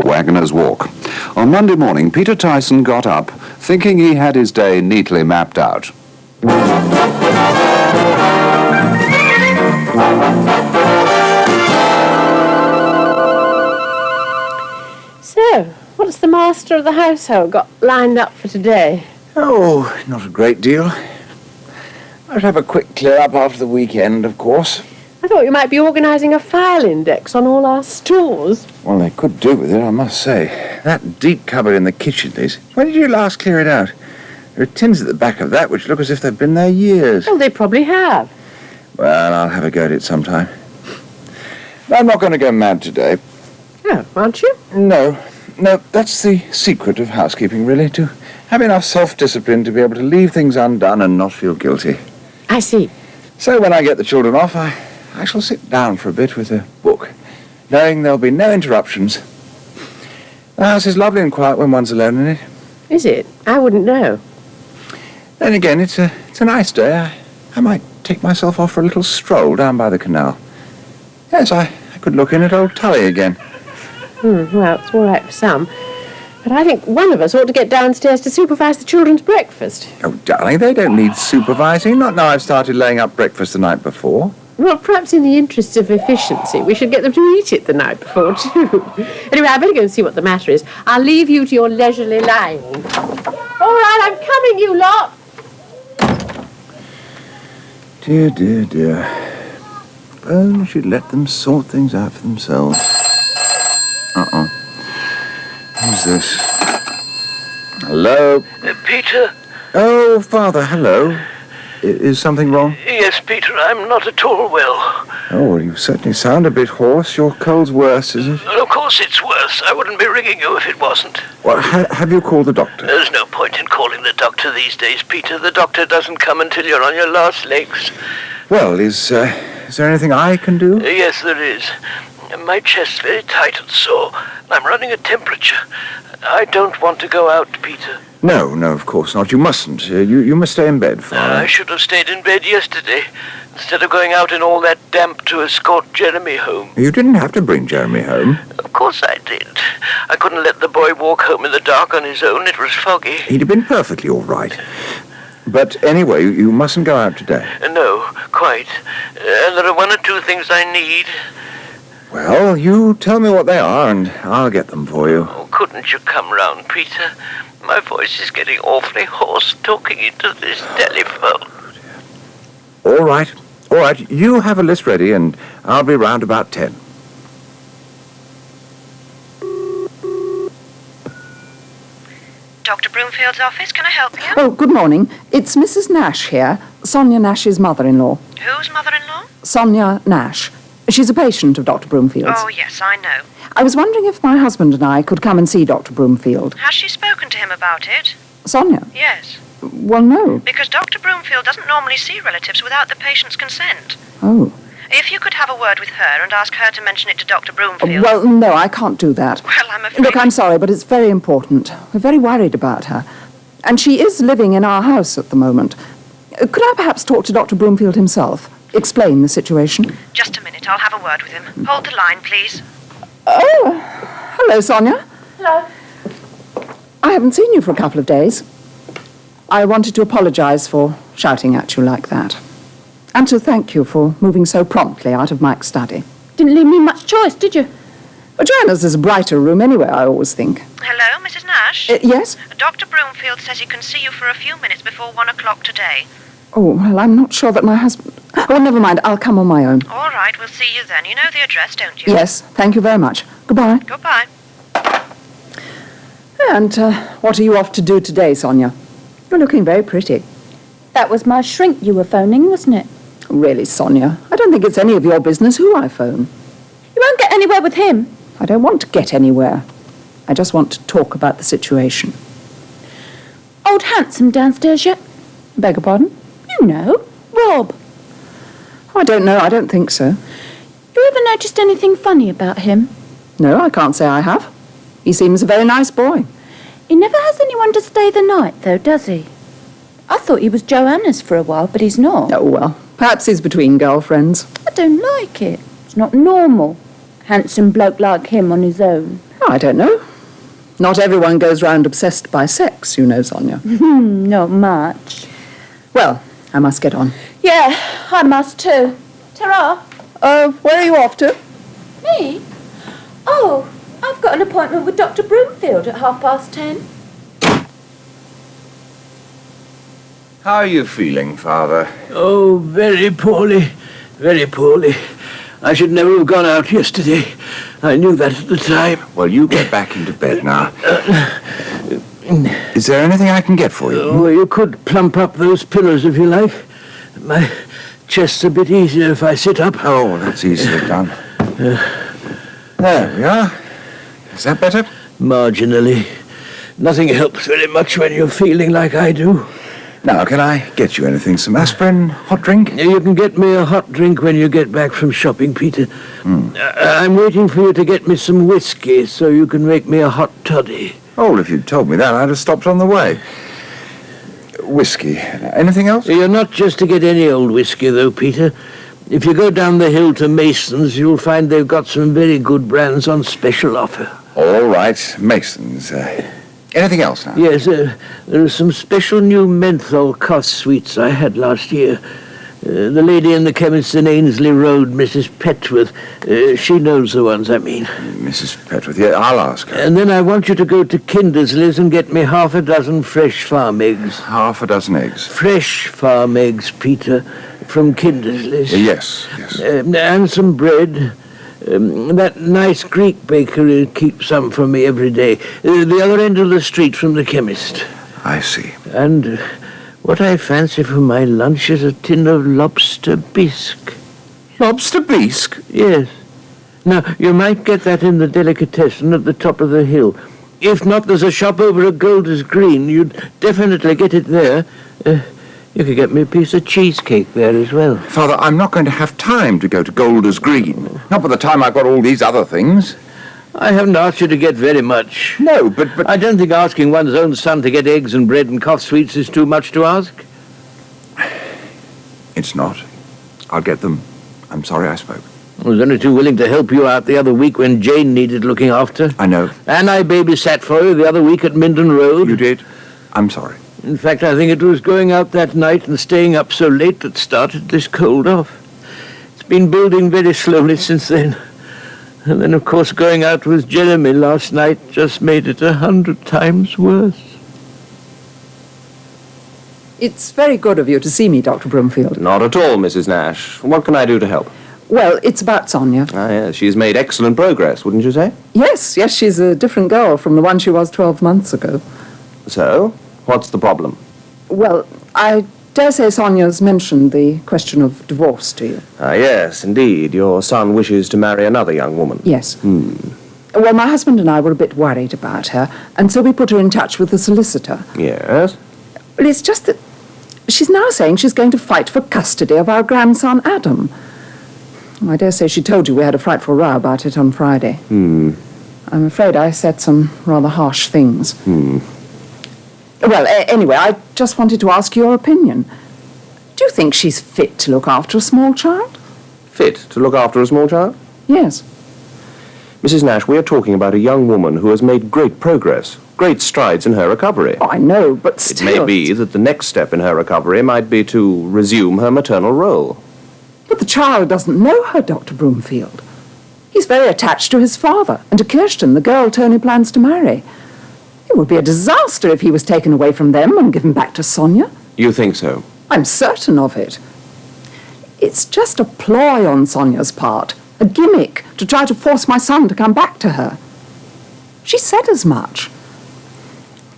Waggoners Walk. On Monday morning, Peter Tyson got up, thinking he had his day neatly mapped out. So, what's the master of the household got lined up for today? Oh, not a great deal. I'd have a quick clear-up after the weekend, of course. I thought you might be organising a file index on all our stores. Well, they could do with it, I must say. That deep cupboard in the kitchen is... When did you last clear it out? There are tins at the back of that which look as if they've been there years. Well, they probably have. Well, I'll have a go at it sometime. I'm not going to go mad today. Oh, aren't you? No, that's the secret of housekeeping, really, to have enough self-discipline to be able to leave things undone and not feel guilty. I see. So when I get the children off, I shall sit down for a bit with a book, knowing there'll be no interruptions. The house is lovely and quiet when one's alone in it. Is it? I wouldn't know. Then again, it's a nice day. I might take myself off for a little stroll down by the canal. Yes, I could look in at old Tully again. Well, it's all right for some. But I think one of us ought to get downstairs to supervise the children's breakfast. Oh, darling, they don't need supervising. Not now I've started laying up breakfast the night before. Well, perhaps in the interests of efficiency, we should get them to eat it the night before, too. Anyway, I better go and see what the matter is. I'll leave you to your leisurely lying. All right, I'm coming, you lot. Dear, dear, dear. Oh, we should let them sort things out for themselves. Uh-oh. Who's this? Hello? Peter? Oh, Father, hello. Is something wrong? Yes, Peter, I'm not at all well. Oh, well, you certainly sound a bit hoarse. Your cold's worse, is it? Well, of course it's worse. I wouldn't be ringing you if it wasn't. Well, have you called the doctor? There's no point in calling the doctor these days, Peter. The doctor doesn't come until you're on your last legs. Well, is there anything I can do? Yes, there is. My chest's very tight and sore. I'm running a temperature. I don't want to go out, Peter. No, of course not. You mustn't. You must stay in bed, Father. I should have stayed in bed yesterday, instead of going out in all that damp to escort Jeremy home. You didn't have to bring Jeremy home. Of course I did. I couldn't let the boy walk home in the dark on his own. It was foggy. He'd have been perfectly all right. But anyway, you mustn't go out today. No, quite. And there are one or two things I need. Well, you tell me what they are, and I'll get them for you. Oh, couldn't you come round, Peter? My voice is getting awfully hoarse talking into this telephone. All right. You have a list ready, and I'll be round about 10. Dr. Broomfield's office, can I help you? Oh, good morning. It's Mrs. Nash here, Sonia Nash's mother-in-law. Whose mother-in-law? Sonia Nash. She's a patient of Dr. Broomfield's. Oh, yes, I know. I was wondering if my husband and I could come and see Dr. Broomfield. Has she spoken to him about it? Sonia? Yes. Well, no. Because Dr. Broomfield doesn't normally see relatives without the patient's consent. Oh. If you could have a word with her and ask her to mention it to Dr. Broomfield... Well, no, I can't do that. Well, I'm afraid... Look, I'm sorry, but it's very important. We're very worried about her. And she is living in our house at the moment. Could I perhaps talk to Dr. Broomfield himself? Explain the situation? Just a minute, I'll have a word with him. Hold the line, please. Oh, hello, Sonia. Hello. I haven't seen you for a couple of days. I wanted to apologise for shouting at you like that. And to thank you for moving so promptly out of Mike's study. Didn't leave me much choice, did you? But Joanna's is a brighter room anyway, I always think. Hello, Mrs. Nash? Yes? Dr. Broomfield says he can see you for a few minutes before 1 o'clock today. Oh, well, I'm not sure that my husband... Oh, never mind. I'll come on my own. All right, we'll see you then. You know the address, don't you? Yes, thank you very much. Goodbye. Goodbye. And what are you off to do today, Sonia? You're looking very pretty. That was my shrink you were phoning, wasn't it? Really, Sonia, I don't think it's any of your business who I phone. You won't get anywhere with him. I don't want to get anywhere. I just want to talk about the situation. Old Handsome downstairs yet? Beg your pardon? You know, Rob. Oh, I don't know. I don't think so. You ever noticed anything funny about him? No, I can't say I have. He seems a very nice boy. He never has anyone to stay the night, though, does he? I thought he was Joanna's for a while, but he's not. Oh, well, perhaps he's between girlfriends. I don't like it. It's not normal. Handsome bloke like him on his own. Oh, I don't know. Not everyone goes round obsessed by sex, you know, Sonia. Not much. Well, I must get on. Yeah, I must too. Ta-ra. Where are you off to? Me? Oh, I've got an appointment with Dr Broomfield at 10:30. How are you feeling, Father? Oh, very poorly. Very poorly. I should never have gone out yesterday. I knew that at the time. Well, you get back into bed now. Is there anything I can get for you? Oh, you could plump up those pillows if you like. My chest's a bit easier if I sit up. Oh, that's easily done. There we are. Is that better? Marginally. Nothing helps very much when you're feeling like I do. Now, can I get you anything? Some aspirin, hot drink? You can get me a hot drink when you get back from shopping, Peter. I'm waiting for you to get me some whiskey so you can make me a hot toddy. Oh, if you'd told me that, I'd have stopped on the way. Whiskey. Anything else? You're not just to get any old whiskey, though, Peter. If you go down the hill to Mason's, you'll find they've got some very good brands on special offer. All right, Mason's. Anything else now? Yes, there are some special new menthol cough sweets I had last year. The lady in the chemist in Ainsley Road, Mrs. Petworth, she knows the ones I mean. Mrs. Petworth, yeah, I'll ask her. And then I want you to go to Kindersley's and get me 6 fresh farm eggs. 6 eggs. Fresh farm eggs, Peter, from Kindersley's. Yes. And some bread. That nice Greek baker keeps some for me every day. The other end of the street from the chemist. I see. And what I fancy for my lunch is a tin of lobster bisque. Lobster bisque? Yes. Now, you might get that in the delicatessen at the top of the hill. If not, there's a shop over at Golders Green. You'd definitely get it there. You could get me a piece of cheesecake there as well. Father, I'm not going to have time to go to Golders Green. Not by the time I've got all these other things. I haven't asked you to get very much. No, but... I don't think asking one's own son to get eggs and bread and cough sweets is too much to ask. It's not. I'll get them. I'm sorry I spoke. I was only too willing to help you out the other week when Jane needed looking after. I know. And I babysat for you the other week at Minden Road. You did? I'm sorry. In fact, I think it was going out that night and staying up so late that started this cold off. It's been building very slowly since then. And then, of course, going out with Jeremy last night just made it 100 times worse. It's very good of you to see me, Dr. Broomfield. Not at all, Mrs. Nash. What can I do to help? Well, it's about Sonia. Ah, yes, she's made excellent progress, wouldn't you say? Yes, she's a different girl from the one she was 12 months ago. So, what's the problem? Well, I dare say Sonia's mentioned the question of divorce to you. Ah, yes, indeed. Your son wishes to marry another young woman. Yes. Well, my husband and I were a bit worried about her, and so we put her in touch with the solicitor. Yes? Well, it's just that she's now saying she's going to fight for custody of our grandson, Adam. I dare say she told you we had a frightful row about it on Friday. I'm afraid I said some rather harsh things. Well, anyway, I just wanted to ask your opinion. Do you think she's fit to look after a small child? Fit to look after a small child? Yes. Mrs. Nash, we are talking about a young woman who has made great progress, great strides in her recovery. Oh, I know, but still... It may be that the next step in her recovery might be to resume her maternal role. But the child doesn't know her, Dr. Broomfield. He's very attached to his father and to Kirsten, the girl Tony plans to marry. It would be a disaster if he was taken away from them and given back to Sonia. You think so? I'm certain of it. It's just a ploy on Sonia's part, a gimmick to try to force my son to come back to her. She said as much.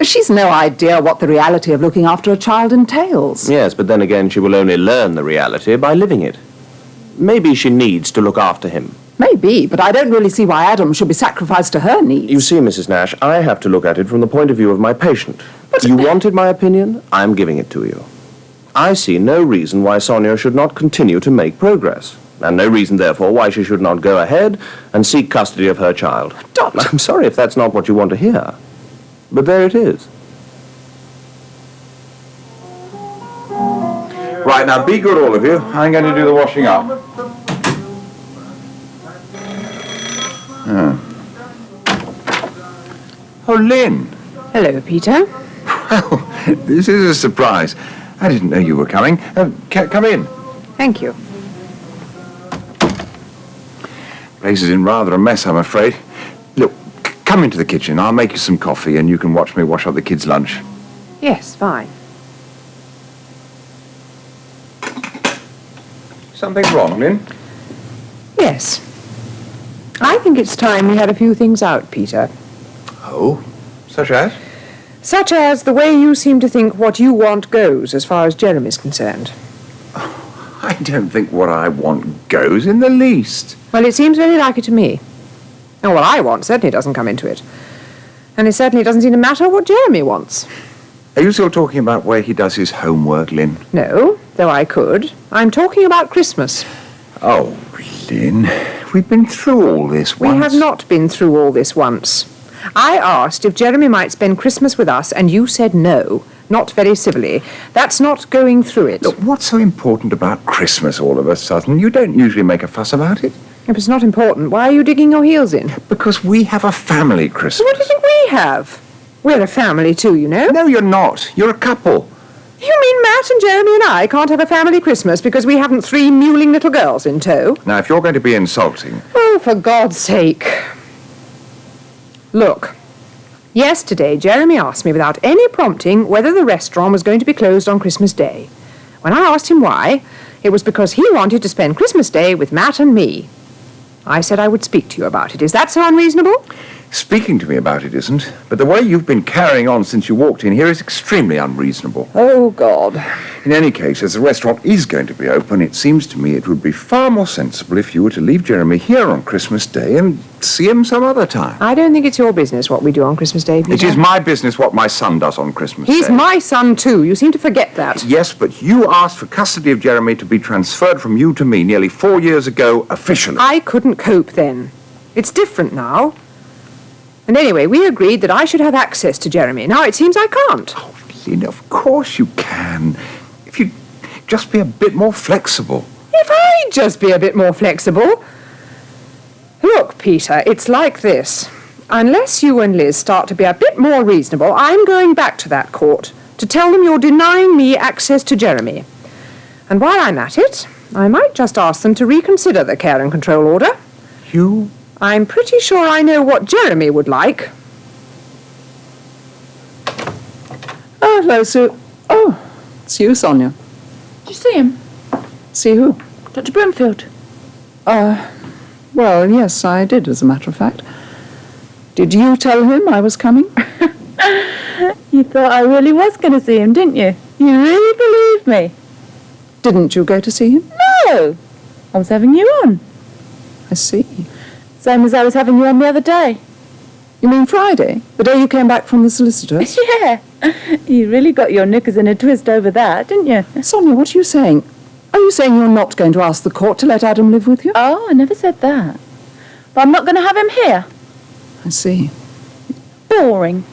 She's no idea what the reality of looking after a child entails. Yes, but then again, she will only learn the reality by living it. Maybe she needs to look after him. Maybe, but I don't really see why Adam should be sacrificed to her needs. You see, Mrs. Nash, I have to look at it from the point of view of my patient. But you wanted my opinion, I'm giving it to you. I see no reason why Sonia should not continue to make progress, and no reason, therefore, why she should not go ahead and seek custody of her child. Doctor! I'm sorry if that's not what you want to hear, but there it is. Right, now be good, all of you. I'm going to do the washing up. Oh, Lynn. Hello, Peter. Well, this is a surprise. I didn't know you were coming. Come in. Thank you. Place is in rather a mess, I'm afraid. Look, come into the kitchen. I'll make you some coffee and you can watch me wash up the kids' lunch. Yes, fine. Something wrong, Lynn? Yes. I think it's time we had a few things out, Peter. Oh, such as? Such as the way you seem to think what you want goes as far as Jeremy's concerned. I don't think what I want goes in the least. Well, it seems very like it to me. And what I want certainly doesn't come into it. And it certainly doesn't seem to matter what Jeremy wants. Are you still talking about where he does his homework, Lynn? No, though I could. I'm talking about Christmas. Oh, Lynn, we've been through all this once. We have not been through all this once. I asked if Jeremy might spend Christmas with us, and you said no. Not very civilly. That's not going through it. Look, what's so important about Christmas all of a sudden? You don't usually make a fuss about it. If it's not important, why are you digging your heels in? Because we have a family Christmas. What do you think we have? We're a family too, you know. No, you're not. You're a couple. You mean Matt and Jeremy and I can't have a family Christmas because we haven't 3 mewling little girls in tow? Now, if you're going to be insulting... Oh, for God's sake. Look, yesterday Jeremy asked me without any prompting whether the restaurant was going to be closed on Christmas Day. When I asked him why, it was because he wanted to spend Christmas Day with Matt and me. I said I would speak to you about it. Is that so unreasonable? Speaking to me about it isn't, but the way you've been carrying on since you walked in here is extremely unreasonable. Oh, God. In any case, as the restaurant is going to be open, it seems to me it would be far more sensible if you were to leave Jeremy here on Christmas Day and see him some other time. I don't think it's your business what we do on Christmas Day, Peter. It is my business what my son does on Christmas Day. He's my son, too. You seem to forget that. Yes, but you asked for custody of Jeremy to be transferred from you to me nearly 4 years ago, officially. I couldn't cope then. It's different now. And anyway, we agreed that I should have access to Jeremy. Now it seems I can't. Oh, Lynn, of course you can. If you'd just be a bit more flexible. If I'd just be a bit more flexible. Look, Peter, it's like this. Unless you and Liz start to be a bit more reasonable, I'm going back to that court to tell them you're denying me access to Jeremy. And while I'm at it, I might just ask them to reconsider the care and control order. You... I'm pretty sure I know what Jeremy would like. Oh, hello, Sue. Oh, it's you, Sonia. Did you see him? See who? Dr Broomfield. Well, yes, I did, as a matter of fact. Did you tell him I was coming? You thought I really was going to see him, didn't you? You really believed me. Didn't you go to see him? No! I was having you on. I see. Same as I was having you on the other day. You mean Friday? The day you came back from the solicitor's? Yeah. You really got your knickers in a twist over that, didn't you? Sonia, what are you saying? Are you saying you're not going to ask the court to let Adam live with you? Oh, I never said that. But I'm not going to have him here. I see. Boring.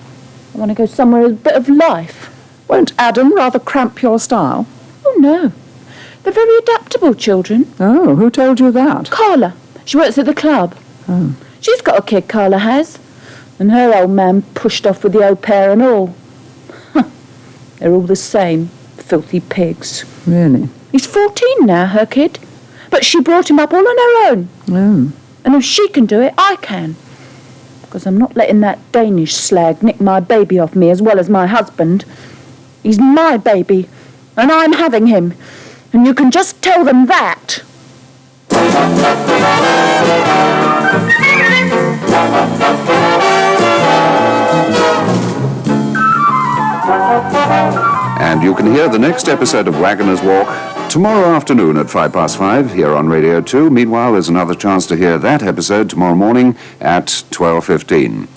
I want to go somewhere with a bit of life. Won't Adam rather cramp your style? Oh, no. They're very adaptable children. Oh, who told you that? Carla. She works at the club. Oh. She's got a kid, Carla has. And her old man pushed off with the au pair and all. They're all the same. Filthy pigs. Really? He's 14 now, her kid. But she brought him up all on her own. Oh. And if she can do it, I can. Because I'm not letting that Danish slag nick my baby off me as well as my husband. He's my baby. And I'm having him. And you can just tell them that. And you can hear the next episode of Waggoners Walk tomorrow afternoon at 5:05 here on Radio 2. Meanwhile, there's another chance to hear that episode tomorrow morning at 12:15.